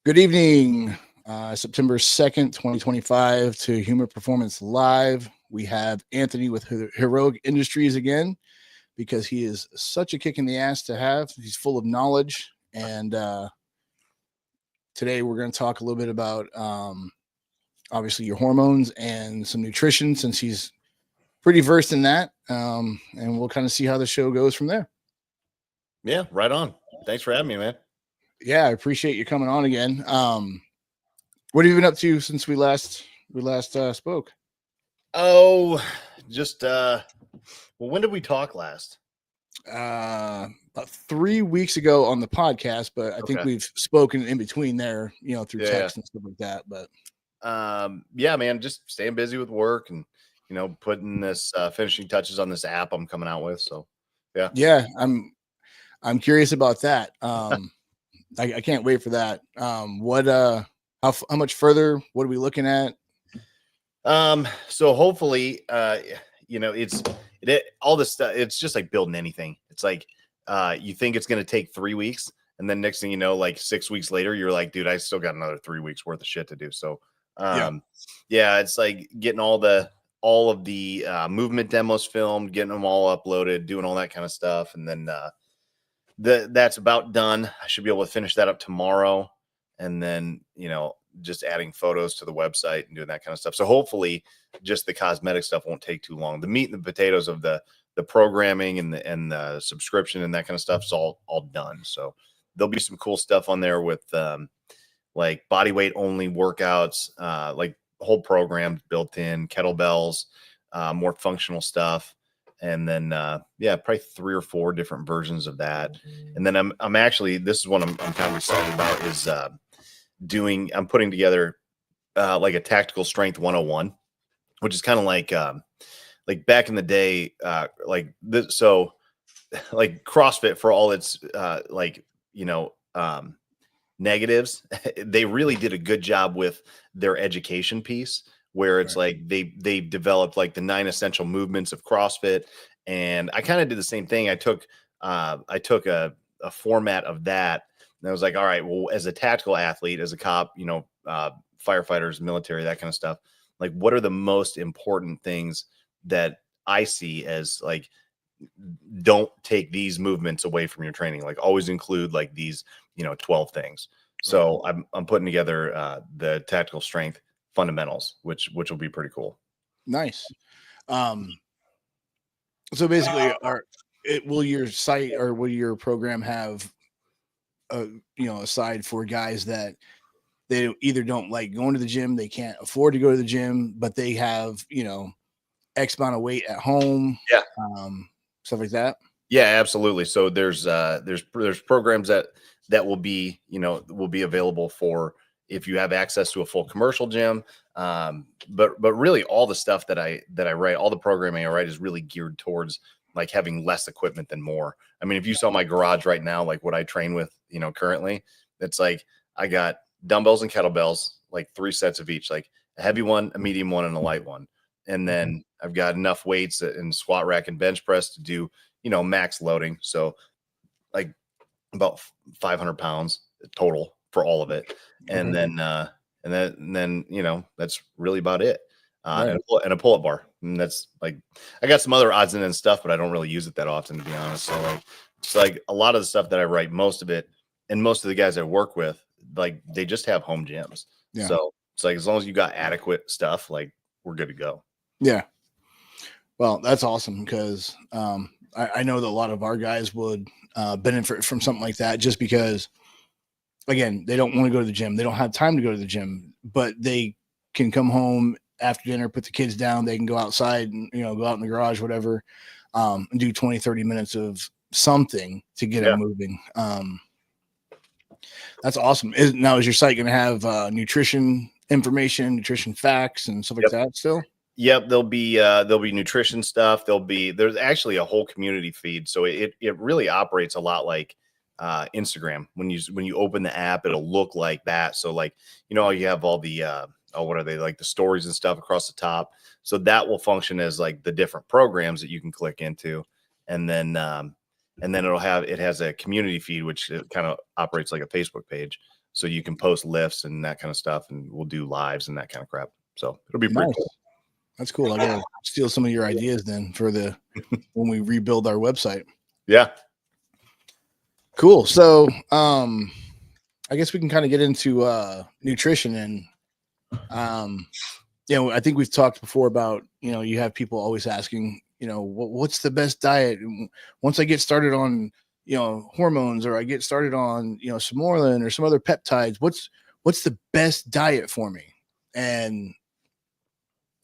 Good evening. September 2nd, 2025 to Human Performance Live. We have Anthony with Heroic Industries again because he is such a kick in the ass to have. He's full of knowledge. And today we're going to talk a little bit about obviously your hormones and some nutrition since he's pretty versed in that. And we'll kind of see how the show goes from there. Yeah, right on. Thanks for having me, man. Yeah, I appreciate you coming on again. What have you been up to since we last spoke? Oh, just when did we talk last? About 3 weeks ago on the podcast, but I think we've spoken in between there, through text and stuff like that. But yeah, man, just staying busy with work and putting this finishing touches on this app I'm coming out with. So yeah, I'm curious about that. I can't wait for that. How much further? What are we looking at? So hopefully, it's all this stuff. It's just like building anything. It's like you think it's going to take 3 weeks, and then next thing you know, like 6 weeks later, you're like, dude, I still got another 3 weeks worth of shit to do. So yeah, it's like getting all of the movement demos filmed, getting them all uploaded, doing all that kind of stuff, and then that's about done. I should be able to finish that up tomorrow, and then just adding photos to the website and doing that kind of stuff. So hopefully just the cosmetic stuff won't take too long. The meat and the potatoes of the programming and the subscription and that kind of stuff is all done. So there'll be some cool stuff on there with like body weight only workouts, like whole programs built in, kettlebells, more functional stuff. And then probably 3 or 4 different versions of that. And then I'm actually, this is what I'm kind of excited about is I'm putting together like a tactical strength 101, which is kind of like back in the day, like this. So like CrossFit, for all its negatives, they really did a good job with their education piece, where it's like they developed like the 9 essential movements of CrossFit. And I kind of did the same thing. I took a format of that, and I was like, all right, well, as a tactical athlete, as a cop, firefighters, military, that kind of stuff, like what are the most important things that I see as like, don't take these movements away from your training, like always include like these 12 things. So I'm putting together the tactical strength fundamentals, which will be pretty cool. Nice. So basically, will your site or will your program have aside for guys that they either don't like going to the gym, they can't afford to go to the gym, but they have X amount of weight at home, stuff like that? Yeah, absolutely. So there's programs that will be available for if you have access to a full commercial gym. But really all the stuff that I write, all the programming I write is really geared towards like having less equipment than more. I mean, if you saw my garage right now, like what I train with, currently, it's like I got dumbbells and kettlebells, like 3 sets of each, like a heavy one, a medium one, and a light one. And then I've got enough weights in squat rack and bench press to do, max loading. So like about 500 pounds total for all of it. And then that's really about it. And a pull-up bar. And that's like, I got some other odds and ends stuff, but I don't really use it that often, to be honest. So like, it's like a lot of the stuff that I write, most of it, and most of the guys I work with, like they just have home gyms. Yeah. So it's like, as long as you got adequate stuff, like we're good to go. Yeah. Well, that's awesome because I know that a lot of our guys would benefit from something like that just because, again, they don't want to go to the gym. They don't have time to go to the gym, but they can come home after dinner, put the kids down. They can go outside and, go out in the garage, whatever, and do 20, 30 minutes of something to get them moving. That's awesome. Now, is your site going to have nutrition information, nutrition facts and stuff like that still? Yep, there'll be nutrition stuff. There's actually a whole community feed. So it really operates a lot like Instagram. When you open the app, it'll look like that. So like, you have all the what are they, like the stories and stuff across the top. So that will function as like the different programs that you can click into. And then it has a community feed, which it kind of operates like a Facebook page. so you can post lifts and that kind of stuff, and we'll do lives and that kind of crap. So it'll be pretty Nice. cool. That's cool. I gotta steal some of your ideas then for the when we rebuild our website. Yeah. Cool. So I guess we can kind of get into nutrition and I think we've talked before about, you have people always asking, what's the best diet? And once I get started on, hormones, or I get started on, Samorlin or some other peptides, what's the best diet for me? And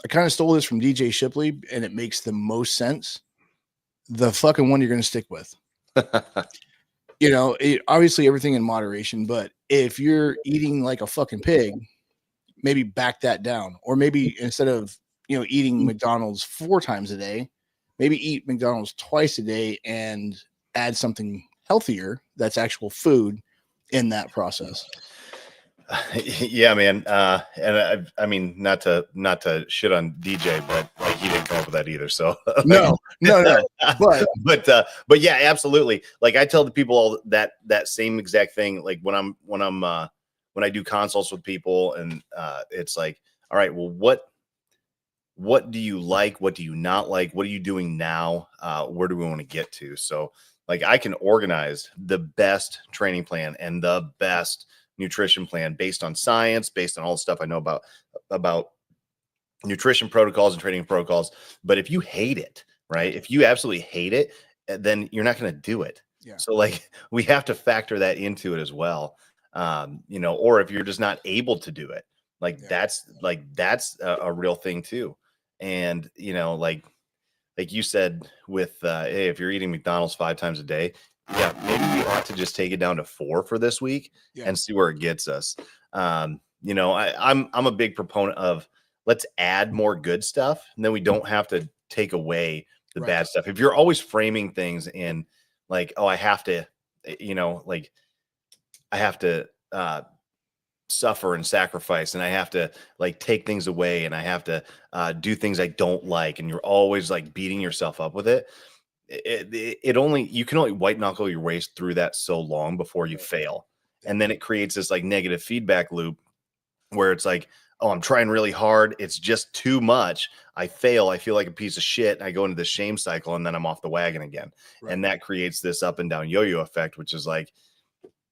I kind of stole this from DJ Shipley, and it makes the most sense. The fucking one you're going to stick with. Obviously everything in moderation, but if you're eating like a fucking pig, maybe back that down, or maybe instead of, eating McDonald's 4 times a day, maybe eat McDonald's twice a day and add something healthier that's actual food in that process. Yeah, man. And I mean, not to shit on DJ, but like he didn't come up with that either. So no. But yeah, absolutely. Like I tell the people all that same exact thing. Like when I do consults with people, and it's like, all right, well, what do you like? What do you not like? What are you doing now? Where do we want to get to? So like I can organize the best training plan and the best nutrition plan based on science, based on all the stuff I know about nutrition protocols and training protocols. But if you hate it, right? If you absolutely hate it, then you're not going to do it. Yeah. So like we have to factor that into it as well. Or if you're just not able to do it, that's a real thing too. And, like you said with, hey, if you're eating McDonald's 5 times a day, yeah, maybe we ought to just take it down to 4 for this week and see where it gets us. I'm a big proponent of let's add more good stuff, and then we don't have to take away the bad stuff. If you're always framing things in like, oh, I have to, I have to suffer and sacrifice, and I have to like take things away, and I have to do things I don't like, and you're always like beating yourself up with it. You can only white knuckle your way through that so long before you fail. And then it creates this like negative feedback loop where it's like, oh, I'm trying really hard. It's just too much. I fail. I feel like a piece of shit. I go into the shame cycle, and then I'm off the wagon again. Right. And that creates this up and down yo-yo effect, which is like,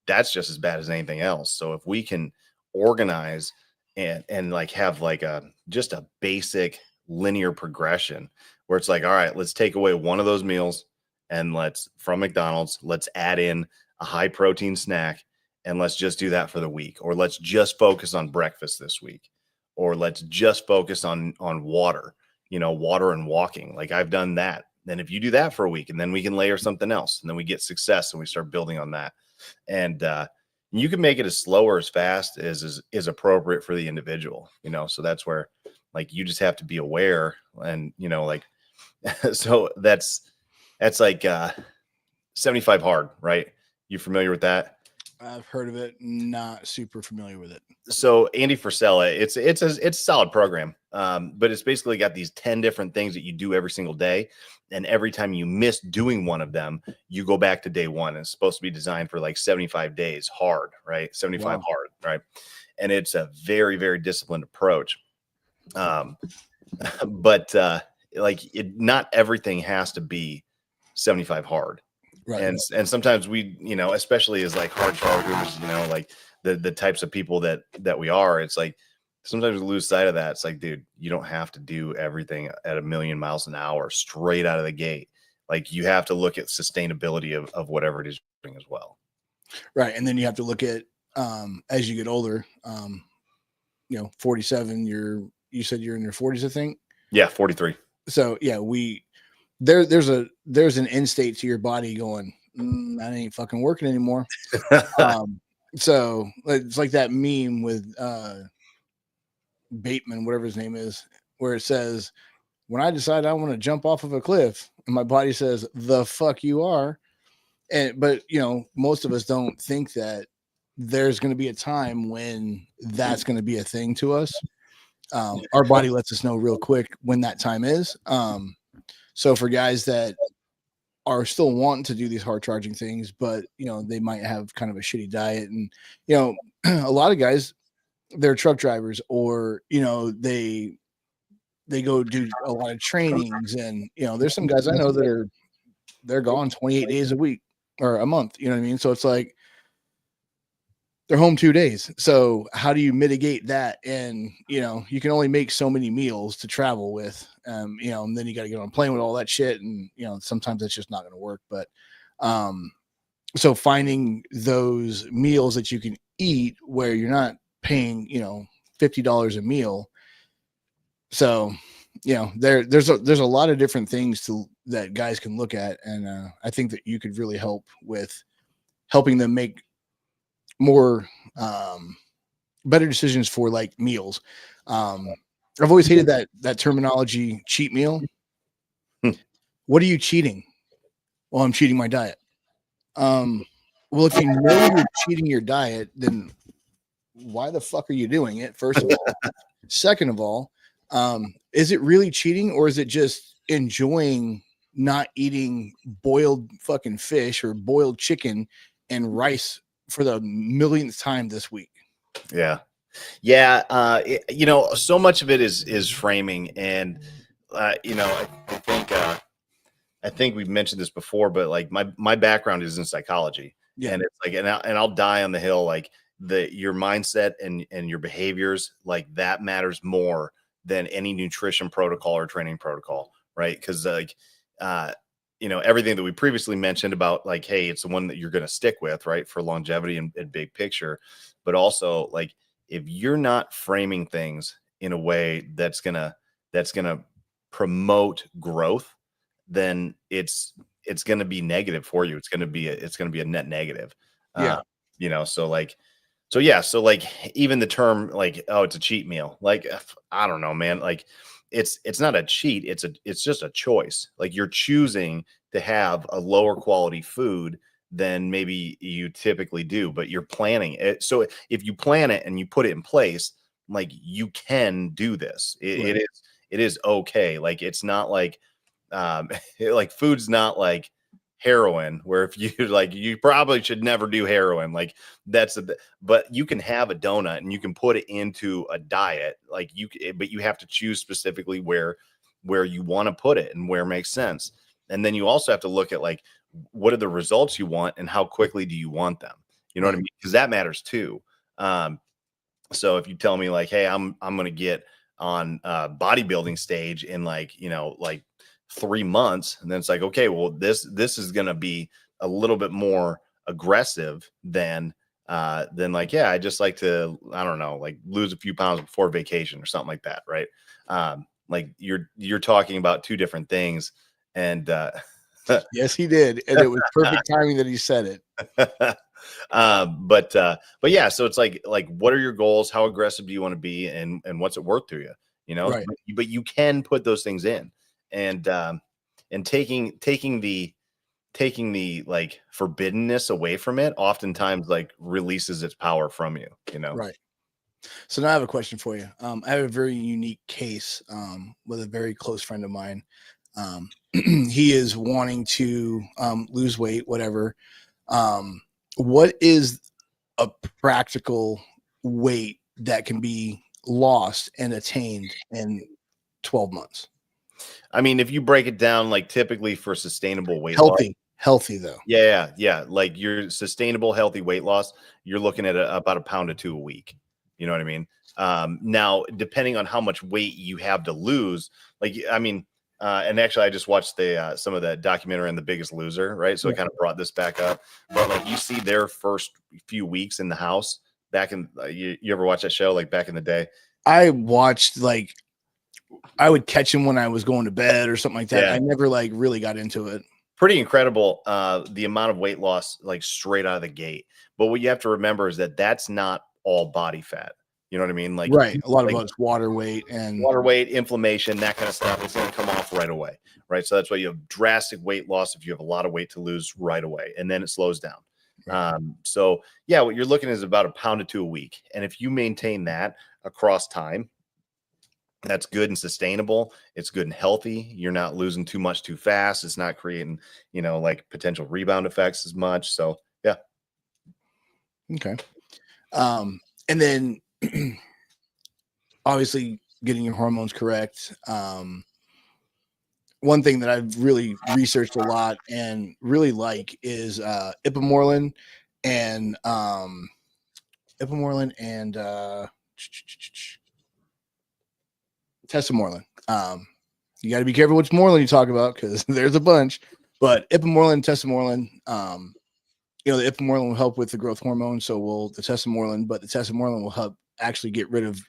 that's just as bad as anything else. So if we can organize and like have like just a basic linear progression where it's like, all right, let's take away one of those meals, and from McDonald's, let's add in a high protein snack, and let's just do that for the week. Or let's just focus on breakfast this week, or let's just focus on water, water and walking. Like I've done that. Then if you do that for a week, and then we can layer something else, and then we get success, and we start building on that. And you can make it as slow or as fast as is appropriate for the individual, so that's where like you just have to be aware. And so that's like 75 hard, right? You familiar with that? I've heard of it, not super familiar with it. So Andy Frisella, it's a solid program, but it's basically got these 10 different things that you do every single day, and every time you miss doing one of them, you go back to day one. It's supposed to be designed for like 75 days hard, right? 75 hard, right? And it's a very, very disciplined approach. But not everything has to be 75 hard. Right. And sometimes we, especially as like hard chargers, like the types of people that we are, it's like sometimes we lose sight of that. It's like, dude, you don't have to do everything at 1,000,000 miles an hour straight out of the gate. Like you have to look at sustainability of whatever it is you're doing as well. Right. And then you have to look at as you get older, 47, you said you're in your 40s, I think. Yeah, 43. So yeah, there's an end state to your body going, that ain't fucking working anymore. So it's like that meme with Bateman, whatever his name is, where it says, when I decide I want to jump off of a cliff, and my body says, the fuck you are. But most of us don't think that there's going to be a time when that's going to be a thing to us. Our body lets us know real quick when that time is. So for guys that are still wanting to do these hard charging things, but they might have kind of a shitty diet, and a lot of guys, they're truck drivers, or they go do a lot of trainings, and there's some guys I know that they're gone 28 days a week or a month. You know what I mean? So it's like they're home 2 days. So how do you mitigate that? And you can only make so many meals to travel with. And then you got to get on a plane with all that shit, and sometimes that's just not going to work. But so finding those meals that you can eat where you're not paying $50 a meal. So there's a lot of different things that guys can look at, and I think that you could really help with helping them make more better decisions for like meals. I've always hated that terminology, cheat meal. What are you cheating? Well, I'm cheating my diet. Well, if you know you're cheating your diet, then why the fuck are you doing it? First of all. Second of all, is it really cheating, or is it just enjoying not eating boiled fucking fish or boiled chicken and rice for the millionth time this week? Yeah. So much of it is framing, and I think we've mentioned this before, but like my background is in psychology. Yeah. And it's like, and I'll die on the hill, like your mindset and your behaviors, like that matters more than any nutrition protocol or training protocol, right? Because everything that we previously mentioned about, like, hey, it's the one that you're going to stick with, right, for longevity and big picture. But also, like, if you're not framing things in a way that's gonna promote growth, then it's going to be negative for you. It's going to be a net negative. Yeah. So even the term, like, oh, it's a cheat meal. Like, I don't know, man. Like, it's not a cheat. It's just a choice. Like, you're choosing to have a lower quality food than maybe you typically do, but you're planning it. So if you plan it and you put it in place, like, you can do this. Right. It is okay. Like, it's not like, like, food's not like heroin, where if you like, you probably should never do heroin. Like, but you can have a donut and you can put it into a diet, like but you have to choose specifically where you want to put it and where it makes sense. And then you also have to look at, like, what are the results you want and how quickly do you want them? You know what I mean? Because that matters too. So if you tell me, like, hey, I'm going to get on bodybuilding stage in like 3 months, and then it's like, okay, well, this is going to be a little bit more aggressive than like, yeah, I just like to, I don't know, like, lose a few pounds before vacation or something like that, right? Like, you're talking about two different things. And yes, he did, and it was perfect timing that he said it. But yeah, so it's like, what are your goals? How aggressive do you want to be, and what's it worth to you? Right. But you can put those things in, and taking the like forbiddenness away from it oftentimes, like, releases its power from you. Right. So now I have a question for you. I have a very unique case with a very close friend of mine. He is wanting to lose weight, whatever. What is a practical weight that can be lost and attained in 12 months? I mean, if you break it down, like, typically for sustainable weight loss, healthy though. Yeah. Like, your sustainable healthy weight loss, you're looking at about 1 pound to 2 a week. You know what I mean? Now, depending on how much weight you have to lose, like, I mean, and actually, I just watched some of the documentary on The Biggest Loser, right? So it kind of brought this back up. But, like, you see their first few weeks in the house back in, you ever watch that show, like, back in the day? I watched, like, I would catch him when I was going to bed or something like that. Yeah. I never, like, really got into it. Pretty incredible, the amount of weight loss, like, straight out of the gate. But what you have to remember is that that's not all body fat. You know what I mean? Like, right. A lot of like, it's water weight, inflammation, that kind of stuff. It's going to come off right away, right? So that's why you have drastic weight loss if you have a lot of weight to lose right away, and then it slows down. Right. So yeah, what you're looking at is about 1 pound to 2 a week, and if you maintain that across time, that's good and sustainable. It's good and healthy. You're not losing too much too fast. It's not creating, like, potential rebound effects as much. So yeah. Okay. And then obviously getting your hormones correct. One thing that I've really researched a lot and really like is ipamorelin and tesamorelin. You got to be careful which morelin you talk about because there's a bunch. But ipamorelin, tesamorelin, the ipamorelin will help with the growth hormone. So will the tesamorelin, but the tesamorelin will help actually get rid of,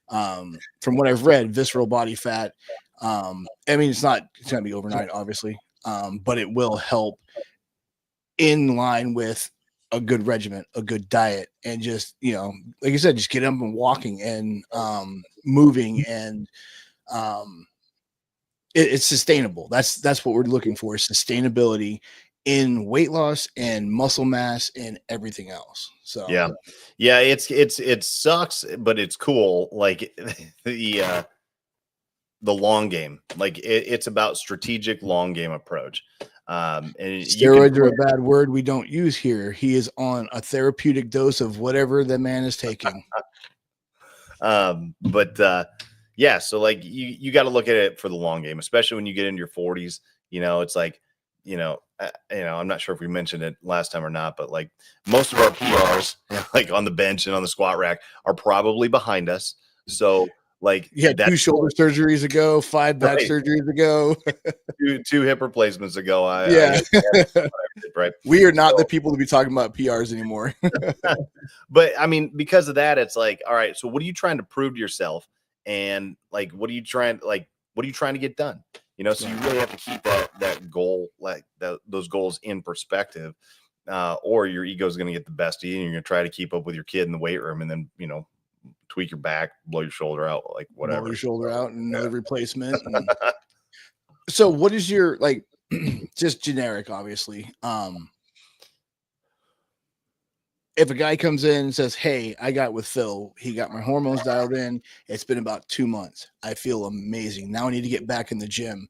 from what I've read, visceral body fat. I mean, it's going to be overnight, obviously, but it will help in line with a good regimen, a good diet, and just, like you said, just get up and walking and moving, and it's sustainable. That's what we're looking for, sustainability in weight loss and muscle mass and everything else. So yeah, it sucks, but it's cool. Like the long game, like it's about strategic long game approach. And steroids are a bad word we don't use here. He is on a therapeutic dose of whatever the man is taking. Yeah, so like you got to look at it for the long game, especially when you get into your 40s. It's like, I'm not sure if we mentioned it last time or not, but like most of our PRs, like on the bench and on the squat rack, are probably behind us. So like, yeah, 2 shoulder surgeries ago, 5 back surgeries ago, two hip replacements ago. Right. We are not the people to be talking about PRs anymore. But I mean, because of that, it's like, all right, so what are you trying to prove to yourself? And like, what are you trying to get done? So you really have to keep that goal, like those goals in perspective, or your ego is going to get the best of you, and you're going to try to keep up with your kid in the weight room, and then tweak your back, blow your shoulder out, like whatever. Blow your shoulder out, and another replacement. So, what is your just generic, obviously? If a guy comes in and says, "Hey, I got with Phil. He got my hormones dialed in. It's been about 2 months. I feel amazing. Now I need to get back in the gym,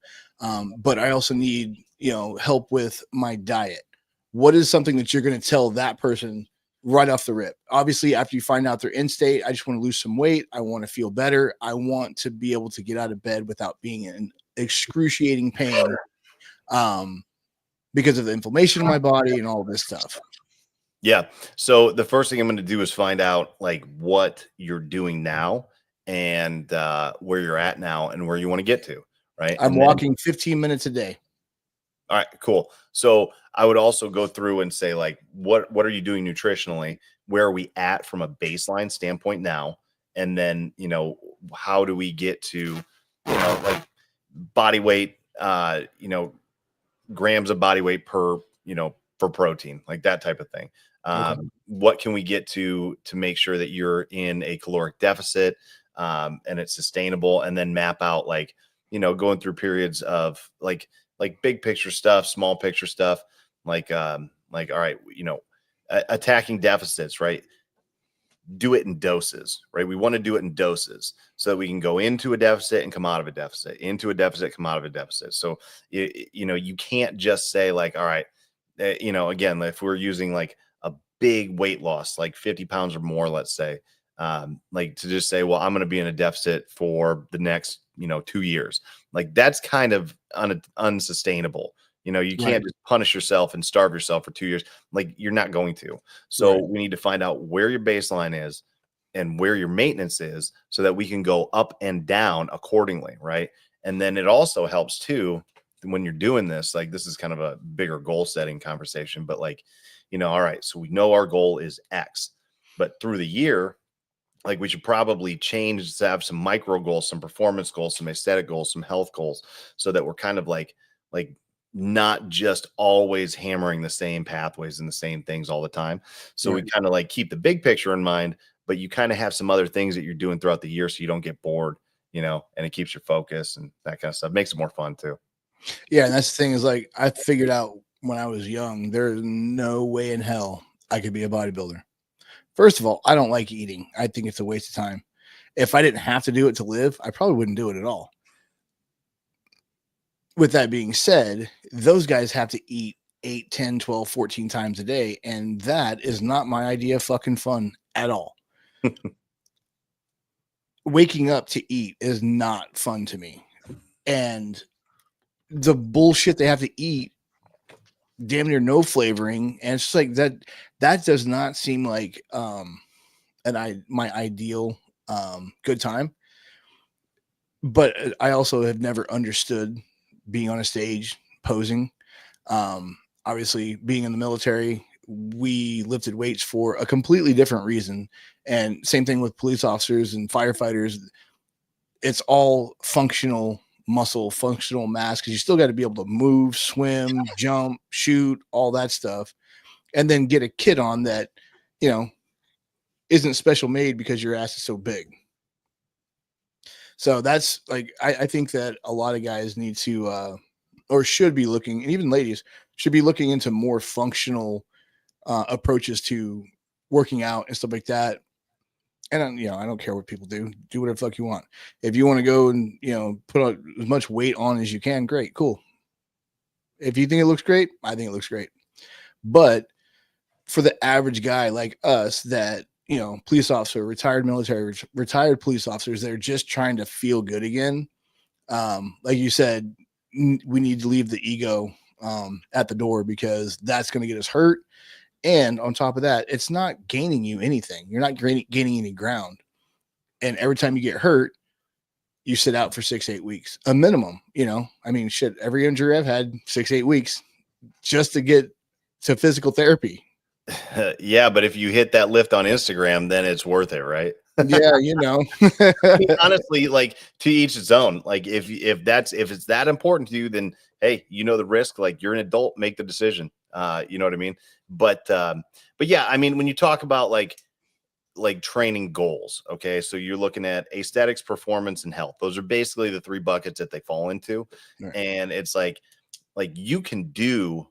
but I also need help with my diet." What is something that you're going to tell that person right off the rip? Obviously, after you find out their end state, I just want to lose some weight. I want to feel better. I want to be able to get out of bed without being in excruciating pain, because of the inflammation in my body and all of this stuff. Yeah. So the first thing I'm going to do is find out like what you're doing now and where you're at now and where you want to get to. Right. I'm walking 15 minutes a day. All right, cool. So I would also go through and say, like, what are you doing nutritionally? Where are we at from a baseline standpoint now? And then, how do we get to, like body weight, grams of body weight per, for protein, like that type of thing. Okay. What can we get to make sure that you're in a caloric deficit and it's sustainable, and then map out like, going through periods of like big picture stuff, small picture stuff, like, all right, attacking deficits, right? Do it in doses, right? We want to do it in doses so that we can go into a deficit and come out of a deficit, into a deficit, come out of a deficit. So, you can't just say like, all right, again, if we're using like a big weight loss, like 50 pounds or more, let's say, like to just say, well, I'm going to be in a deficit for the next, 2 years. Like that's kind of unsustainable. You can't just punish yourself and starve yourself for 2 years. Like you're not going to. So we need to find out where your baseline is and where your maintenance is so that we can go up and down accordingly. Right. And then it also helps too, when you're doing this, like this is kind of a bigger goal setting conversation, but like, all right, so we know our goal is X, but through the year, like we should probably change to have some micro goals, some performance goals, some aesthetic goals, some health goals, so that we're kind of like not just always hammering the same pathways and the same things all the time. So we kind of like keep the big picture in mind, but you kind of have some other things that you're doing throughout the year so you don't get bored, and it keeps your focus and that kind of stuff. Makes it more fun too. Yeah, and that's the thing is like I figured out when I was young, there's no way in hell I could be a bodybuilder. First of all, I don't like eating. I think it's a waste of time. If I didn't have to do it to live, I probably wouldn't do it at all. With that being said, those guys have to eat 8, 10, 12, 14 times a day. And that is not my idea of fucking fun at all. Waking up to eat is not fun to me. And the bullshit they have to eat, damn near no flavoring. And it's just like that does not seem like my ideal good time. But I also have never understood being on a stage posing. Obviously, being in the military, we lifted weights for a completely different reason. And same thing with police officers and firefighters. It's all functional muscle, functional mass, because you still got to be able to move, swim, jump, shoot, all that stuff. And then get a kit on that, isn't special made because your ass is so big. So that's like, I think that a lot of guys need to, or should be looking, and even ladies should be looking into more functional approaches to working out and stuff like that. And I don't care what people do. Do whatever the fuck you want. If you want to go and put as much weight on as you can, great, cool. If you think it looks great, I think it looks great. But for the average guy like us, that police officer, retired military, retired police officers, they're just trying to feel good again. Like you said, we need to leave the ego at the door, because that's going to get us hurt. And on top of that, it's not gaining you anything. You're not gaining any ground. And every time you get hurt, you sit out for 6-8 weeks, a minimum. I mean, shit, every injury I've had, 6-8 weeks just to get to physical therapy. Yeah, but if you hit that lift on Instagram, then it's worth it, right? Yeah, I mean, honestly, like, to each its own. Like, if it's that important to you, then hey, the risk. Like, you're an adult, make the decision. You know what I mean? But yeah, I mean, when you talk about like training goals, okay, so you're looking at aesthetics, performance, and health. Those are basically the 3 buckets that they fall into. Right. And it's like you can do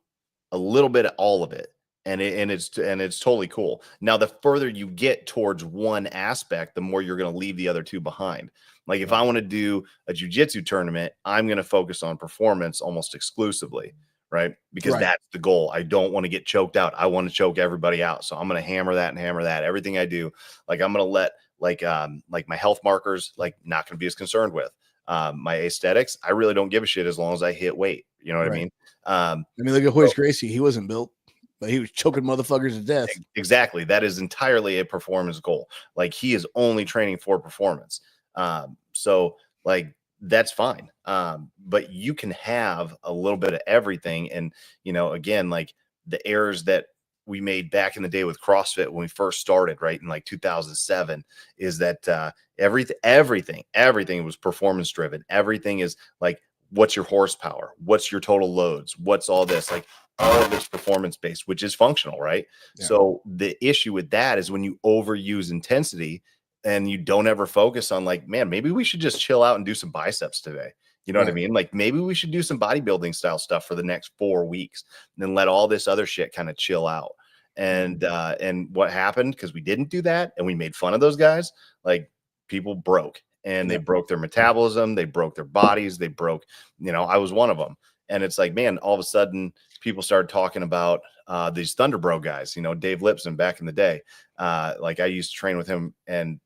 a little bit of all of it. And it's totally cool. Now, the further you get towards one aspect, the more you're going to leave the other 2 behind. Like, if I want to do a jiu-jitsu tournament, I'm going to focus on performance almost exclusively, right? Because that's the goal. I don't want to get choked out. I want to choke everybody out. So I'm going to hammer that and hammer that. Everything I do, like, I'm going to let like my health markers, like, not going to be as concerned with. My aesthetics, I really don't give a shit as long as I hit weight. You know what I mean? I mean, look at Royce Gracie. He wasn't built, but he was choking motherfuckers to death. Exactly. That is entirely a performance goal. Like, he is only training for performance. So like, that's fine. But you can have a little bit of everything. And, again, like, the errors that we made back in the day with CrossFit when we first started, right, in like 2007, is that everything was performance driven. Everything is like, what's your horsepower? What's your total loads? What's all this? Like, all of it's performance based, which is functional, right? Yeah. So the issue with that is when you overuse intensity and you don't ever focus on, like, man, maybe we should just chill out and do some biceps today. You know what I mean? Like, maybe we should do some bodybuilding style stuff for the next 4 weeks, and then let all this other shit kind of chill out. And what happened, because we didn't do that and we made fun of those guys, like, people broke, and they broke their metabolism, they broke their bodies, they broke, I was one of them. And it's like, man, all of a sudden people started talking about these Thunder Bro guys, Dave Lipson back in the day. Like, I used to train with him and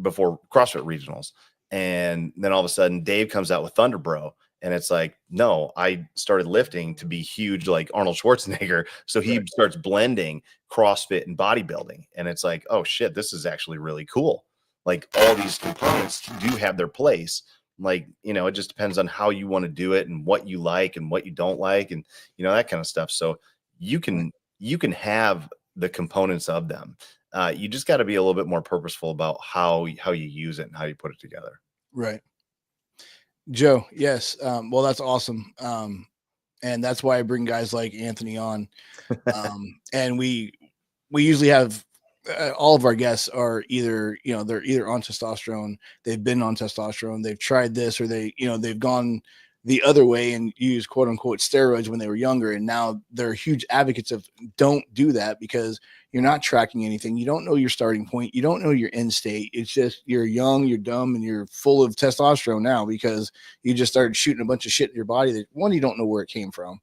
before CrossFit regionals. And then all of a sudden Dave comes out with Thunder Bro. And it's like, no, I started lifting to be huge like Arnold Schwarzenegger. So he starts blending CrossFit and bodybuilding. And it's like, oh shit, this is actually really cool. Like, all these components do have their place. Like, it just depends on how you want to do it and what you like and what you don't like, and that kind of stuff. So you can have the components of them. You just got to be a little bit more purposeful about how you use it and how you put it together. Right. Joe. Yes. Well, that's awesome. And that's why I bring guys like Anthony on. And we usually have all of our guests are either, they're either on testosterone, they've been on testosterone, they've tried this, or they've gone the other way and used quote unquote steroids when they were younger. And now they're huge advocates of don't do that, because you're not tracking anything. You don't know your starting point. You don't know your end state. It's just, you're young, you're dumb, and you're full of testosterone now because you just started shooting a bunch of shit in your body that, one, you don't know where it came from.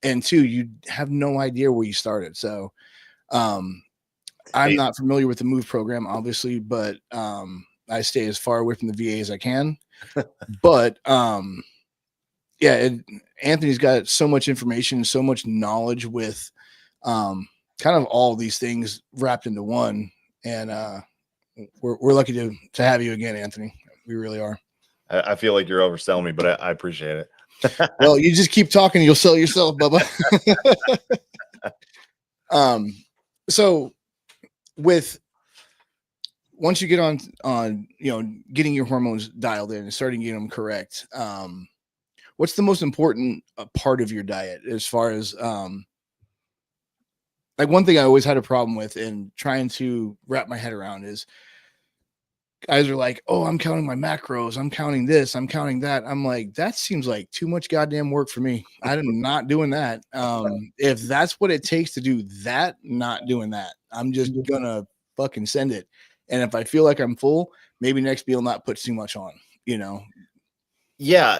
And 2, you have no idea where you started. So, I'm not familiar with the MOVE program, obviously, but I stay as far away from the VA as I can. But yeah, Anthony's got so much information, so much knowledge with kind of all these things wrapped into one. And we're lucky to have you again, Anthony. We really are. I feel like you're overselling me, but I appreciate it. Well, you just keep talking, you'll sell yourself, Bubba. So with once you get on getting your hormones dialed in and starting getting them correct, what's the most important part of your diet as far as like one thing I always had a problem with in trying to wrap my head around is guys are like, oh, I'm counting my macros, I'm counting this, I'm counting that. I'm like, that seems like too much goddamn work for me. I'm not doing that. If that's what it takes to do that, not doing that. I'm just gonna fucking send it. And if I feel like I'm full, maybe next meal not put too much on, Yeah.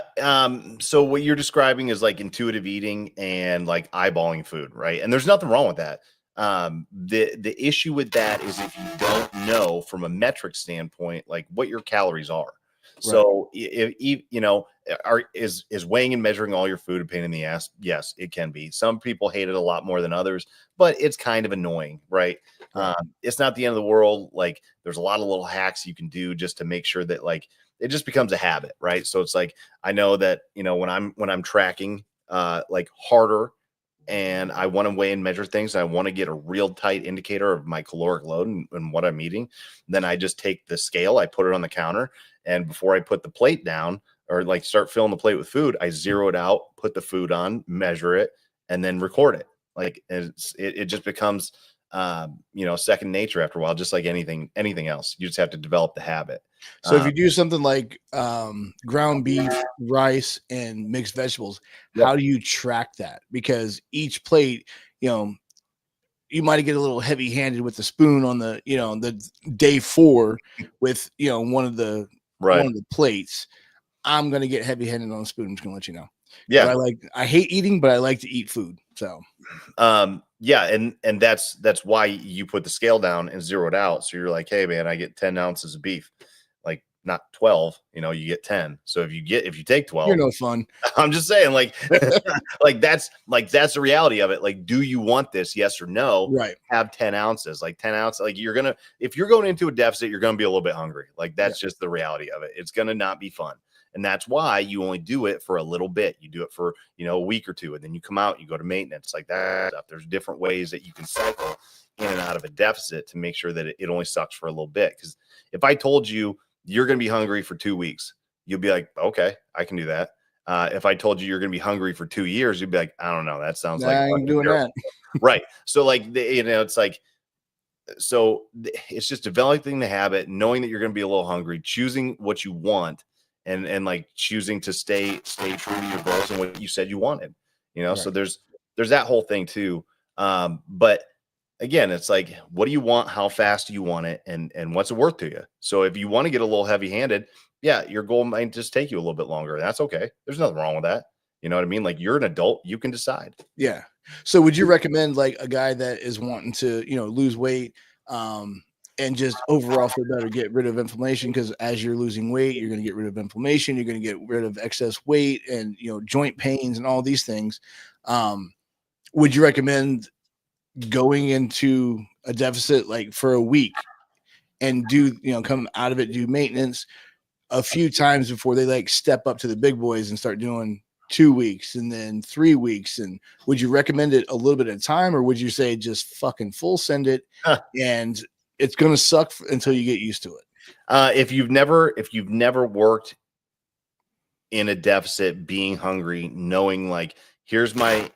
So what you're describing is like intuitive eating and like eyeballing food, right? And there's nothing wrong with that. The issue with that is if you don't know from a metric standpoint, like what your calories are. So if is weighing and measuring all your food a pain in the ass? Yes, it can be. Some people hate it a lot more than others, but it's kind of annoying, right? It's not the end of the world. Like there's a lot of little hacks you can do just to make sure that like it just becomes a habit, right? So it's like I know that when I'm tracking like harder and I want to weigh and measure things, I want to get a real tight indicator of my caloric load and what I'm eating, then I just take the scale, I put it on the counter, and before I put the plate down or like start filling the plate with food, I zero it out, put the food on, measure it, and then record it. Like it just becomes second nature after a while, just like anything else. You just have to develop the habit. So if you do something like ground beef, rice, and mixed vegetables, how do you track that? Because each plate, you might get a little heavy-handed with the spoon on the, the day 4 with, one of the plates. I'm gonna get heavy-handed on the spoon. I'm just gonna let you know. Yeah, But I hate eating, but I like to eat food. So yeah, and that's why you put the scale down and zero it out. So you're like, hey man, I get 10 ounces of beef, like not 12, you get 10. So if you take 12, you're no fun. I'm just saying, like, that's the reality of it. Like, do you want this? Yes or no? Right. Have 10 ounces, like 10 ounces. Like if you're going into a deficit, you're gonna be a little bit hungry. Like that's just the reality of it. It's gonna not be fun. And that's why you only do it for a little bit. You do it for, a week or two, and then you come out, you go to maintenance, like that stuff. There's different ways that you can cycle in and out of a deficit to make sure that it only sucks for a little bit. Because if I told you you're going to be hungry for 2 weeks, you'll be like, okay, I can do that. If I told you you're going to be hungry for 2 years, you'd be like, I don't know. That sounds like I'm doing that. Right. So like, it's like, so it's just developing the habit, knowing that you're going to be a little hungry, choosing what you want, and like choosing to stay true to your goals and what you said you wanted, Right. So there's that whole thing too. But again, it's like, what do you want? How fast do you want it? And what's it worth to you? So if you want to get a little heavy handed, yeah, your goal might just take you a little bit longer. That's okay. There's nothing wrong with that. You know what I mean? Like you're an adult, you can decide. Yeah. So would you recommend like a guy that is wanting to, lose weight, and just overall feel better, get rid of inflammation? Because as you're losing weight, you're going to get rid of inflammation, you're going to get rid of excess weight and joint pains and all these things. Would you recommend going into a deficit like for a week and do come out of it, do maintenance a few times before they like step up to the big boys and start doing 2 weeks and then 3 weeks? And would you recommend it a little bit at a time, or would you say just fucking full send it and it's going to suck until you get used to it? If you've never worked in a deficit, being hungry, knowing like, here's my,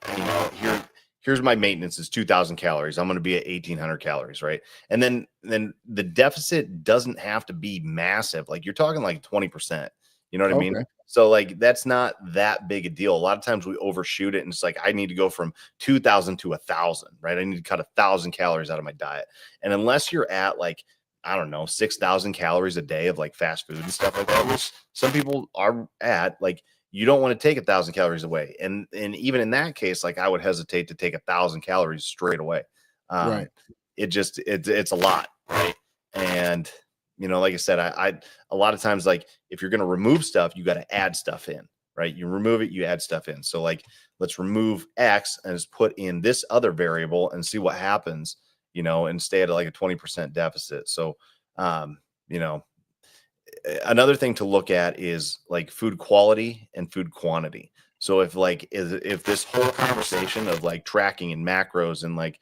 here's my maintenance is 2,000 calories. I'm going to be at 1,800 calories. Right. And then the deficit doesn't have to be massive. Like you're talking like 20%, you know what I mean? So like, that's not that big a deal. A lot of times we overshoot it and it's like, I need to go from 2,000 to 1,000, right? I need to cut 1,000 calories out of my diet. And unless you're at like, I don't know, 6,000 calories a day of like fast food and stuff like that, which some people are at, like, you don't want to take 1,000 calories away. And even in that case, like I would hesitate to take 1,000 calories straight away. Right. it's a lot, right? And like I said, I a lot of times, like, if you're going to remove stuff, you got to add stuff in, right? You remove it, you add stuff in. So like, let's remove X and just put in this other variable and see what happens, and stay at like a 20% deficit. So, you know, another thing to look at is like food quality and food quantity. So if this whole conversation of like tracking and macros and like,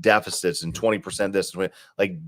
deficits and 20% this, like,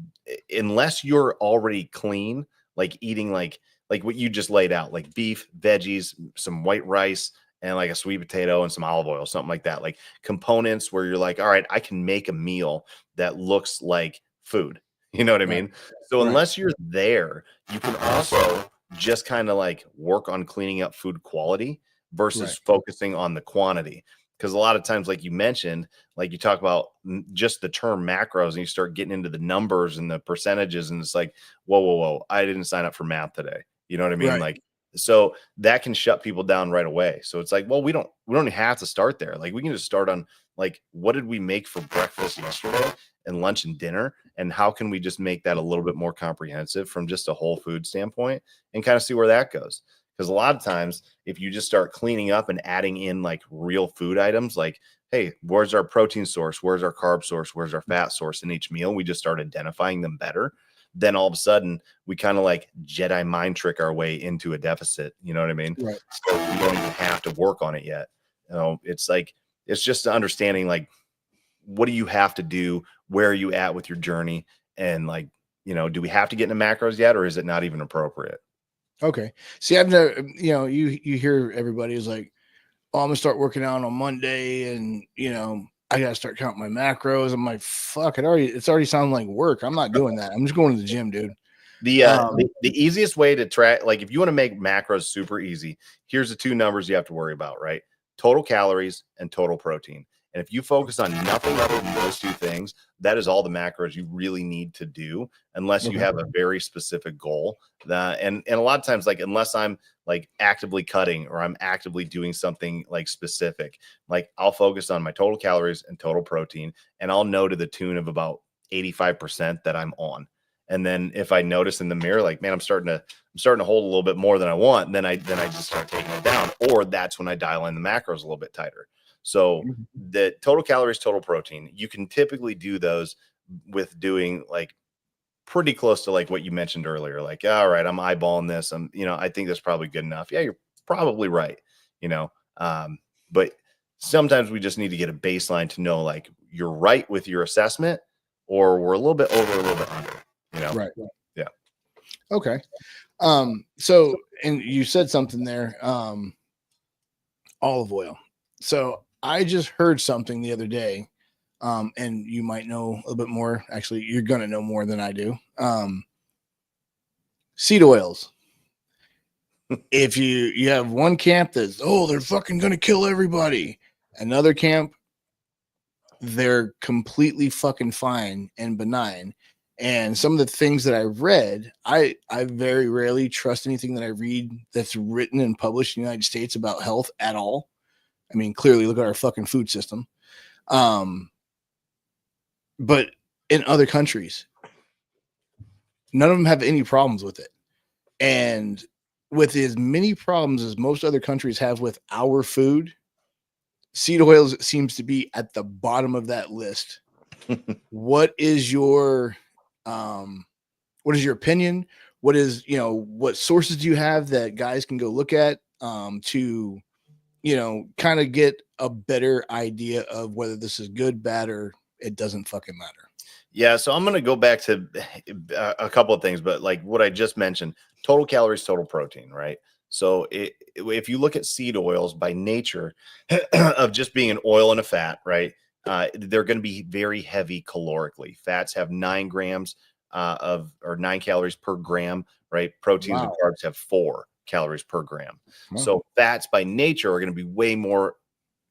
unless you're already clean, like eating like what you just laid out, like beef, veggies, some white rice, and like a sweet potato and some olive oil, something like that, like components where you're like, all right, I can make a meal that looks like food. You know what I Right. mean? So Right. unless you're there, you can also just kind of like work on cleaning up food quality versus Right. focusing on the quantity. Because a lot of times, like you mentioned, like you talk about just the term macros and you start getting into the numbers and the percentages, and it's like, whoa, I didn't sign up for math today. You know what I mean? Right. Like, so that can shut people down right away. So it's like, well, we don't have to start there. Like, we can just start on like, what did we make for breakfast yesterday and lunch and dinner? And how can we just make that a little bit more comprehensive from just a whole food standpoint and kind of see where that goes? Because a lot of times, if you just start cleaning up and adding in like real food items, like, hey, where's our protein source? Where's our carb source? Where's our fat source in each meal? We just start identifying them better. Then all of a sudden, we kind of like Jedi mind trick our way into a deficit. You know what I mean? Right. So we don't even have to work on it yet. It's like, it's just understanding like, what do you have to do? Where are you at with your journey? And like, do we have to get into macros yet, or is it not even appropriate? Okay. See, I've never, you hear everybody is like, oh, I'm gonna start working out on Monday, and I gotta start counting my macros. I'm like, fuck, it's already sounding like work. I'm not doing that. I'm just going to the gym, dude. The easiest way to track, like, if you want to make macros super easy, here's the two numbers you have to worry about, right? Total calories and total protein. And if you focus on nothing other than those two things, that is all the macros you really need to do, unless you have a very specific goal. And a lot of times, like, unless I'm like actively cutting or I'm actively doing something like specific, like I'll focus on my total calories and total protein, and I'll know to the tune of about 85% that I'm on. And then if I notice in the mirror, like, man, I'm starting to hold a little bit more than I want, and then I just start taking it down, or that's when I dial in the macros a little bit tighter. So the total calories, total protein, you can typically do those with doing like pretty close to like what you mentioned earlier. Like, all right, I'm eyeballing this. I think that's probably good enough. Yeah, you're probably right. But sometimes we just need to get a baseline to know like you're right with your assessment, or we're a little bit over, a little bit under. Right. Yeah. Okay. So, and you said something there, olive oil. So I just heard something the other day, and you might know a little bit more. Actually, you're going to know more than I do. Seed oils. If you have one camp that's, oh, they're fucking going to kill everybody. Another camp, they're completely fucking fine and benign. And some of the things that I read, I very rarely trust anything that I read that's written and published in the United States about health at all. I mean, clearly look at our fucking food system. But in other countries, none of them have any problems with it. And with as many problems as most other countries have with our food, seed oils seems to be at the bottom of that list. What is your opinion? What sources do you have that guys can go look at to kind of get a better idea of whether this is good, bad, or it doesn't fucking matter? Yeah, so I'm going to go back to a couple of things, but like what I just mentioned, total calories, total protein, right? So if you look at seed oils by nature of just being an oil and a fat, right? They're going to be very heavy calorically. Fats have 9 grams or 9 calories per gram, right? Proteins and carbs have 4 calories per gram. Wow. So fats by nature are going to be way more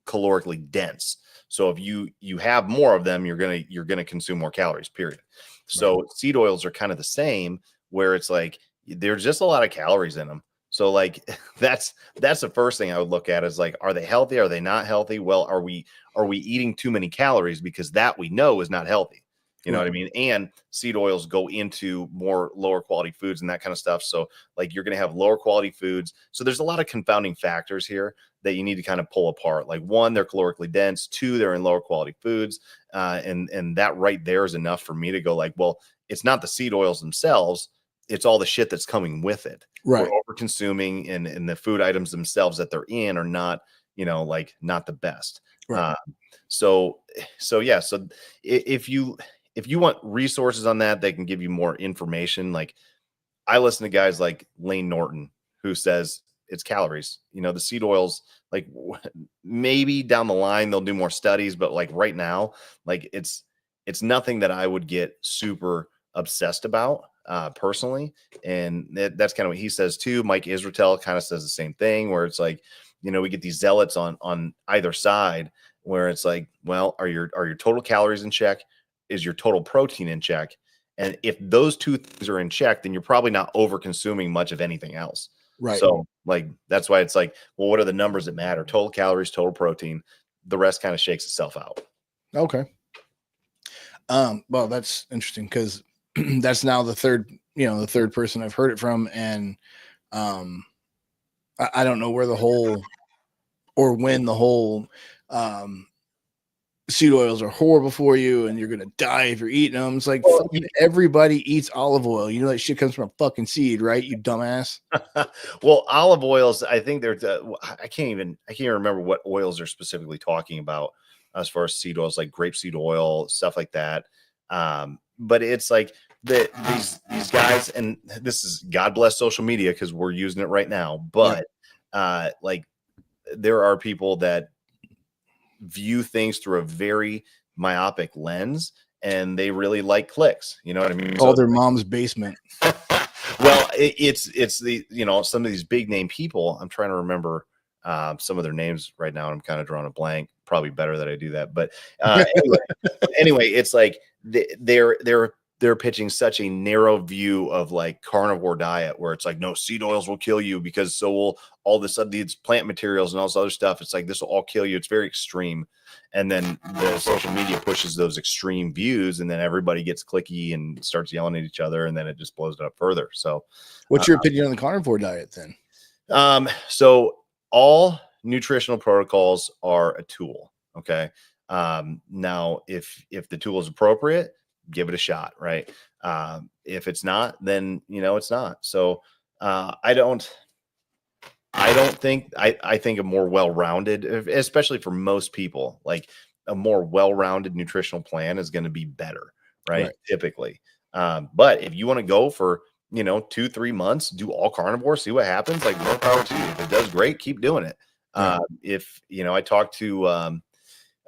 calorically dense. So if you have more of them, you're gonna consume more calories, period. So right. Seed oils are kind of the same, where it's like there's just a lot of calories in them. So like that's the first thing I would look at is like, are they healthy? Are they not healthy? Well, are we eating too many calories? Because that we know is not healthy. You know what I Right. mean? And seed oils go into more lower quality foods and that kind of stuff. So, like, you're going to have lower quality foods. So, there's a lot of confounding factors here that you need to kind of pull apart. Like, one, they're calorically dense. Two, they're in lower quality foods. And that right there is enough for me to go, like, well, it's not the seed oils themselves. It's all the shit that's coming with it. Right. We're over consuming, and the food items themselves that they're in are not, like, not the best. Right. So yeah. So if you want resources on that, they can give you more information. Like, I listen to guys like Lane Norton, who says it's calories. The seed oils, like, maybe down the line they'll do more studies, but like right now, like, it's nothing that I would get super obsessed about personally. And that's kind of what he says too. Mike Israetel kind of says the same thing, where it's like, we get these zealots on either side, where it's like, well, are your total calories in check? Is your total protein in check? And if those two things are in check, then you're probably not over consuming much of anything else. Right. So, like, that's why it's like, well, what are the numbers that matter? Total calories, total protein. The rest kind of shakes itself out. Okay. Well, that's interesting, because that's now the third person I've heard it from. And I don't know where the whole, or when the whole seed oils are horrible for you and you're gonna die if you're eating them. It's like, fucking everybody eats olive oil. That shit comes from a fucking seed, right? You dumbass. Well, olive oils, I think they're I can't even remember what oils they're specifically talking about as far as seed oils, like grapeseed oil, stuff like that. But it's like these guys, and this is, God bless social media, because we're using it right now. But like, there are people that view things through a very myopic lens, and they really like clicks. You know what I mean? All their mom's basement. Well, it's the, some of these big name people. I'm trying to remember some of their names right now, and I'm kind of drawing a blank. Probably better that I do that. But anyway, it's like they're pitching such a narrow view of like carnivore diet, where it's like, no, seed oils will kill you, because so will all this other, these plant materials and all this other stuff. It's like, this will all kill you. It's very extreme. And then the social media pushes those extreme views, and then everybody gets clicky and starts yelling at each other, and then it just blows it up further. So what's your opinion on the carnivore diet then? So all nutritional protocols are a tool. Okay. Now, if the tool is appropriate, give it a shot, right? If it's not, then it's not. So I think I think a more well-rounded, especially for most people, like a more well-rounded nutritional plan is going to be better, right? Typically. But if you want to go for 2-3 months, do all carnivore, see what happens, like, more power to you. If it does great, keep doing it. If I talked to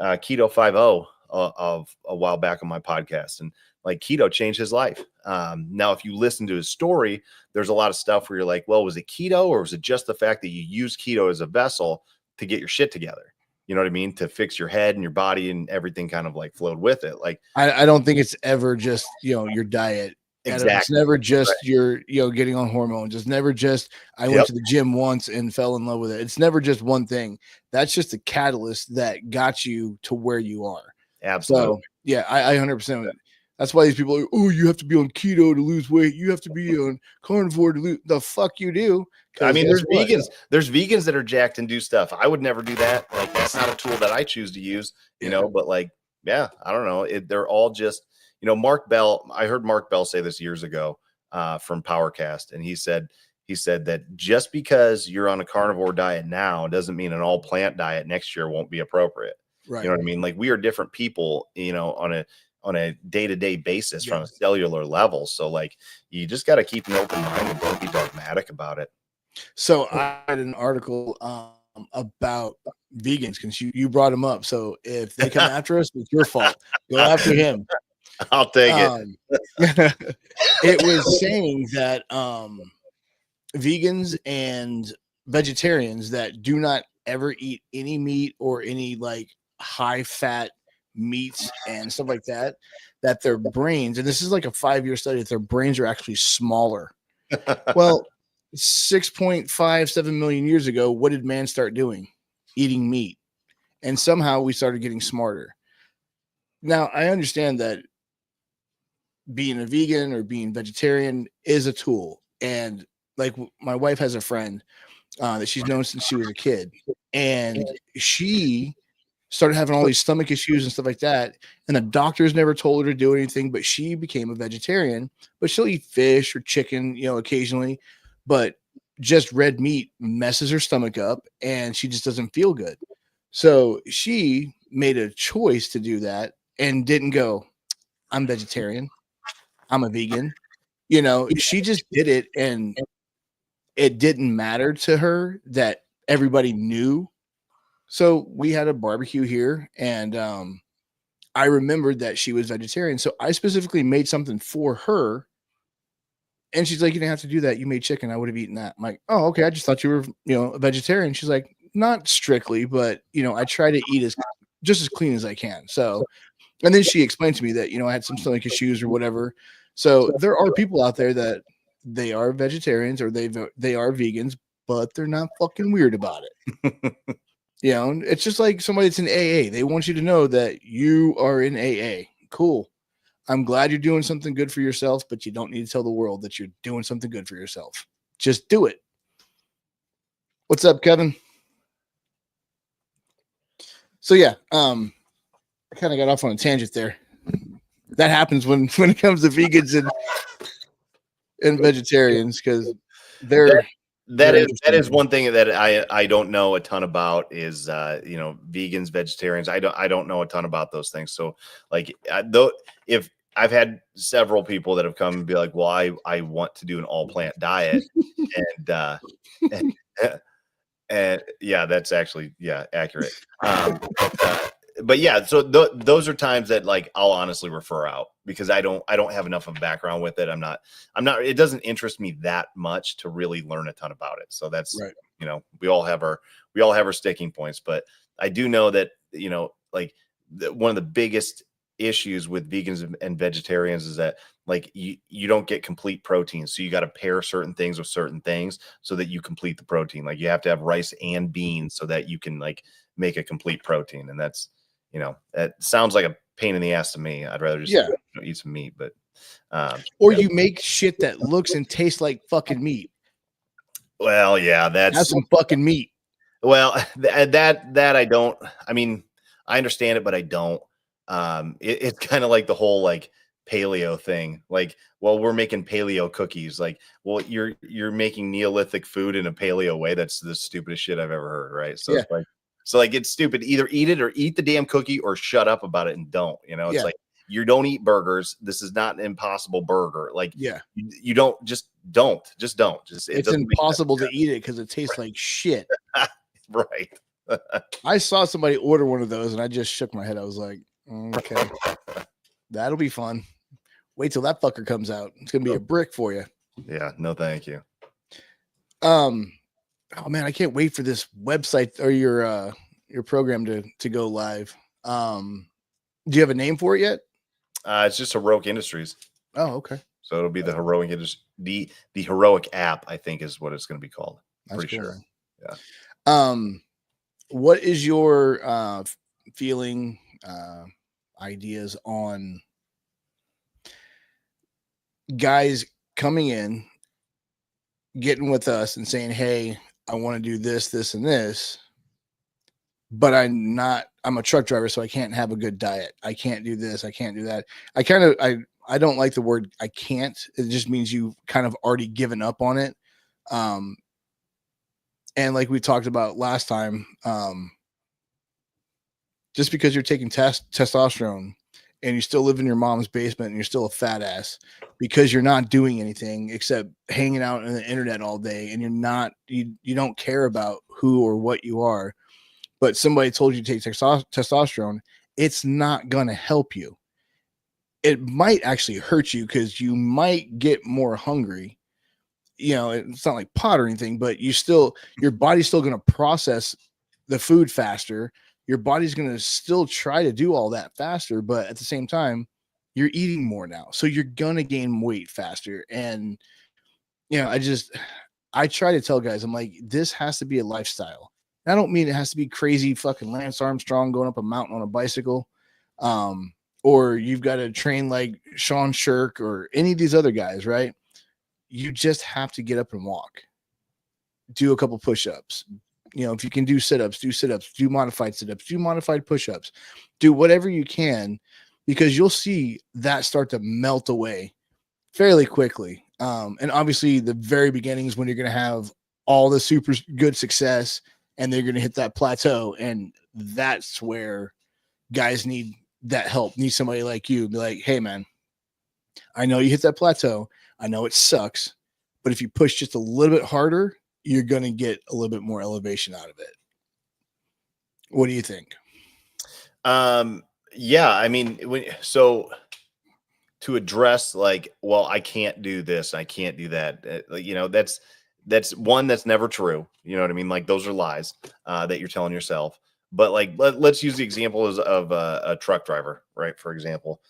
Keto 5.0 of a while back on my podcast, and like, keto changed his life. Now, if you listen to his story, there's a lot of stuff where you're like, well, was it keto, or was it just the fact that you use keto as a vessel to get your shit together? You know what I mean? To fix your head and your body, and everything kind of like flowed with it. Like, I don't think it's ever just, your diet. Exactly. It's never just your, getting on hormones. It's never just, I went to the gym once and fell in love with it. It's never just one thing. That's just a catalyst that got you to where you are. Absolutely. So yeah, I 100%. That's why these people are, oh, you have to be on keto to lose weight. You have to be on carnivore to lose. The fuck you do. I mean, there's vegans that are jacked and do stuff. I would never do that. Like, that's not a tool that I choose to use, but like, yeah, I don't know. They're all just, Mark Bell. I heard Mark Bell say this years ago from Powercast. And he said that just because you're on a carnivore diet now doesn't mean an all plant diet next year won't be appropriate. Right. You know what I mean? Like, we are different people, on a day-to-day basis from a cellular level. So like, you just got to keep an open mind and don't be dogmatic about it. So I read an article about vegans, because you brought them up. So if they come after us, it's your fault. Go after him. I'll take it. It was saying that vegans and vegetarians that do not ever eat any meat or any like high fat meats and stuff like that, that their brains, and this is like a 5-year study, that their brains are actually smaller. Well, 6.57 million years ago, what did man start doing? Eating meat. And somehow we started getting smarter. Now, I understand that being a vegan or being vegetarian is a tool. And like my wife has a friend that she's known since she was a kid, and she started having all these stomach issues and stuff like that. And the doctors never told her to do anything, but she became a vegetarian. But she'll eat fish or chicken, occasionally. But just red meat messes her stomach up, and she just doesn't feel good. So she made a choice to do that and didn't go, I'm vegetarian, I'm a vegan. She just did it, and it didn't matter to her that everybody knew. So we had a barbecue here, and I remembered that she was vegetarian. So I specifically made something for her. And she's like, you didn't have to do that. You made chicken. I would have eaten that. I'm like, oh, okay. I just thought you were, a vegetarian. She's like, not strictly, but, I try to eat just as clean as I can. So, and then she explained to me that, I had some stomach issues or whatever. So there are people out there that they are vegetarians or they are vegans, but they're not fucking weird about it. It's just like somebody that's in AA. They want you to know that you are in AA. Cool. I'm glad you're doing something good for yourself, but you don't need to tell the world that you're doing something good for yourself. Just do it. What's up, Kevin? So yeah, I kind of got off on a tangent there. That happens when it comes to vegans and vegetarians, because they're that is one thing that I don't know a ton about is vegans, vegetarians. I don't know a ton about those things. So like though if I've had several people that have come and be like, well, I want to do an all plant diet, and yeah, that's actually accurate. But yeah, so those are times that like I'll honestly refer out because I don't have enough of a background with it. I'm not it doesn't interest me that much to really learn a ton about it. So that's right. We all have our sticking points, but I do know that like one of the biggest issues with vegans and vegetarians is that like you don't get complete protein, so you got to pair certain things with certain things so that you complete the protein. Like you have to have rice and beans so that you can like make a complete protein, and that's it sounds like a pain in the ass to me. I'd rather just eat some meat, but or you make shit that looks and tastes like fucking meat. Well, yeah, that's some fucking meat. Well, that I don't. I mean, I understand it, but I don't. It's kind of like the whole like paleo thing. Like, well, we're making paleo cookies. Like, well, you're making Neolithic food in a paleo way. That's the stupidest shit I've ever heard. Right? So it's like. So like it's stupid. Either eat it or eat the damn cookie or shut up about it and don't. It's like you don't eat burgers. This is not an impossible burger. Like you don't. It's impossible to eat it because it tastes like shit. Right. I saw somebody order one of those and I just shook my head. I was like, okay, that'll be fun. Wait till that fucker comes out. It's gonna be a brick for you. Yeah. No, thank you. Oh man, I can't wait for this website or your program to go live. Do you have a name for it yet? It's just Heroic Industries. Oh, okay. So it'll be the Heroic Industries, the Heroic app, I think is what it's going to be called. That's pretty cool, sure. Man. Yeah. What is your feeling, ideas on guys coming in, getting with us and saying, hey, I want to do this, this, and this, but I'm a truck driver, so I can't have a good diet. I can't do this. I can't do that. I don't like the word I can't. It just means you kind of already given up on it. And like we talked about last time, just because you're taking testosterone and you still live in your mom's basement and you're still a fat ass because you're not doing anything except hanging out on the internet all day, and you don't care about who or what you are, but somebody told you to take testosterone, it's not going to help you. It might actually hurt you because you might get more hungry. It's not like pot or anything, but your body's still going to process the food faster. Your body's going to still try to do all that faster, but at the same time, you're eating more now. So you're going to gain weight faster. And, I try to tell guys, I'm like, this has to be a lifestyle. And I don't mean it has to be crazy fucking Lance Armstrong going up a mountain on a bicycle. or you've got to train like Sean Shirk or any of these other guys, right? You just have to get up and walk, do a couple push-ups. You know, if you can do sit-ups, do modified sit-ups, do modified push-ups, do whatever you can, because you'll see that start to melt away fairly quickly. And obviously the very beginnings when you're going to have all the super good success and they're going to hit that plateau. And that's where guys need that help, need somebody like you be like, hey man, I know you hit that plateau. I know it sucks, but if you push just a little bit harder, you're going to get a little bit more elevation out of it. What do you think? Yeah, I mean, so to address like, well, I can't do this, I can't do that. You know, that's one that's never true. You know what I mean? Like those are lies that you're telling yourself. But like, let's use the example of a truck driver, right? For example,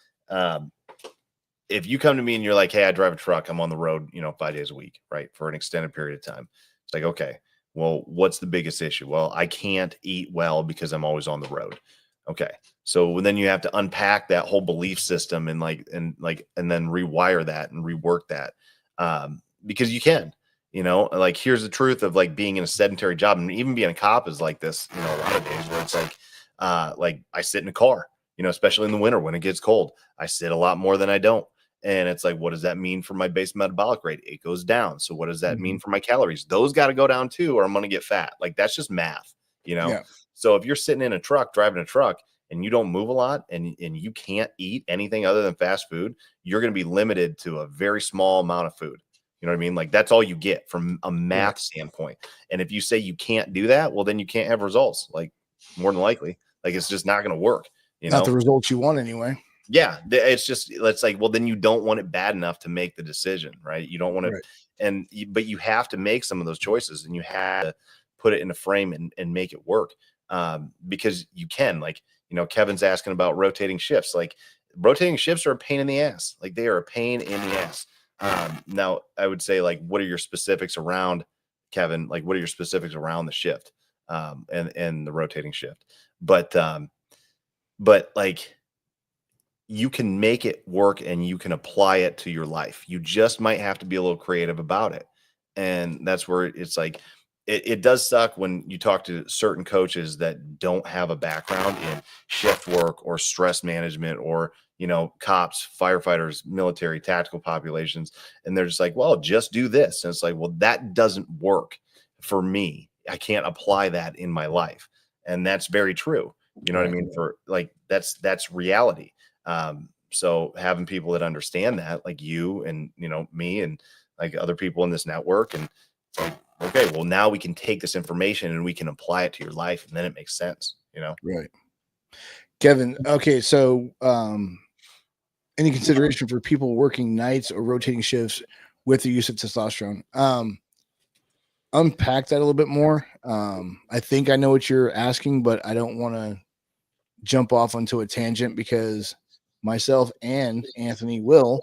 if you come to me and you're like, hey, I drive a truck, I'm on the road, you know, 5 days a week, right? For an extended period of time. It's like, okay, well, what's the biggest issue? Well, I can't eat well because I'm always on the road. Okay. So then you have to unpack that whole belief system and then rewire that and rework that. Because you can, you know, like here's the truth of like being in a sedentary job, and even being a cop is like this, you know, a lot of days where it's like I sit in a car, you know, especially in the winter when it gets cold, I sit a lot more than I don't. And it's like, what does that mean for my base metabolic rate? It goes down. So what does that mean for my calories? Those got to go down too, or I'm going to get fat. Like that's just math, you know? Yeah. So if you're sitting in a truck, driving a truck, and you don't move a lot and you can't eat anything other than fast food, you're going to be limited to a very small amount of food. You know what I mean? Like that's all you get from a math standpoint. And if you say you can't do that, well, then you can't have results. Like more than likely, like it's just not going to work. You know, not the results you want anyway. Yeah, it's like, well, then you don't want it bad enough to make the decision, right? You don't want to, but you have to make some of those choices, and you have to put it in a frame and make it work, because you can. Like, you know, Kevin's asking about rotating shifts. Like, rotating shifts are a pain in the ass. Like, they are a pain in the ass. Now, I would say, like, what are your specifics around, Kevin? Like, what are your specifics around the shift, and the rotating shift? But like, you can make it work and you can apply it to your life. You just might have to be a little creative about it. And that's where it's like, it does suck when you talk to certain coaches that don't have a background in shift work or stress management or, you know, cops, firefighters, military, tactical populations. And they're just like, well, just do this. And it's like, well, that doesn't work for me. I can't apply that in my life. And that's very true. You know what I mean? For like, that's reality. So having people that understand that, like you and, you know, me and like other people in this network, and it's like, okay, well, now we can take this information and we can apply it to your life, and then it makes sense, you know? Right. Kevin. Okay. So, any consideration for people working nights or rotating shifts with the use of testosterone? Unpack that a little bit more. I think I know what you're asking, but I don't want to jump off onto a tangent because myself and Anthony will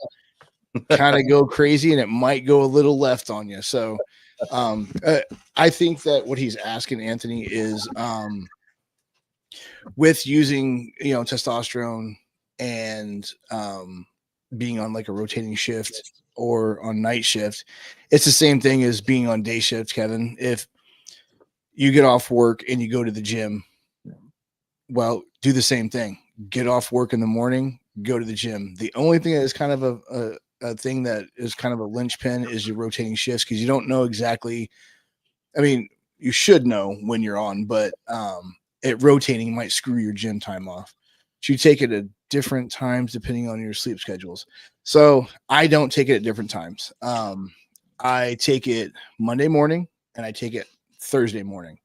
kind of go crazy and it might go a little left on you. So I think that what he's asking, Anthony, is with using, you know, testosterone and being on like a rotating shift or on night shift, it's the same thing as being on day shift, Kevin. If you get off work and you go to the gym, well, do the same thing. Get off work in the morning, go to the gym. The only thing that is kind of a thing that is kind of a linchpin is your rotating shifts, because you don't know exactly. I mean, you should know when you're on, but it rotating might screw your gym time off. So you take it at different times depending on your sleep schedules. So I don't take it at different times. I take it Monday morning and I take it Thursday morning.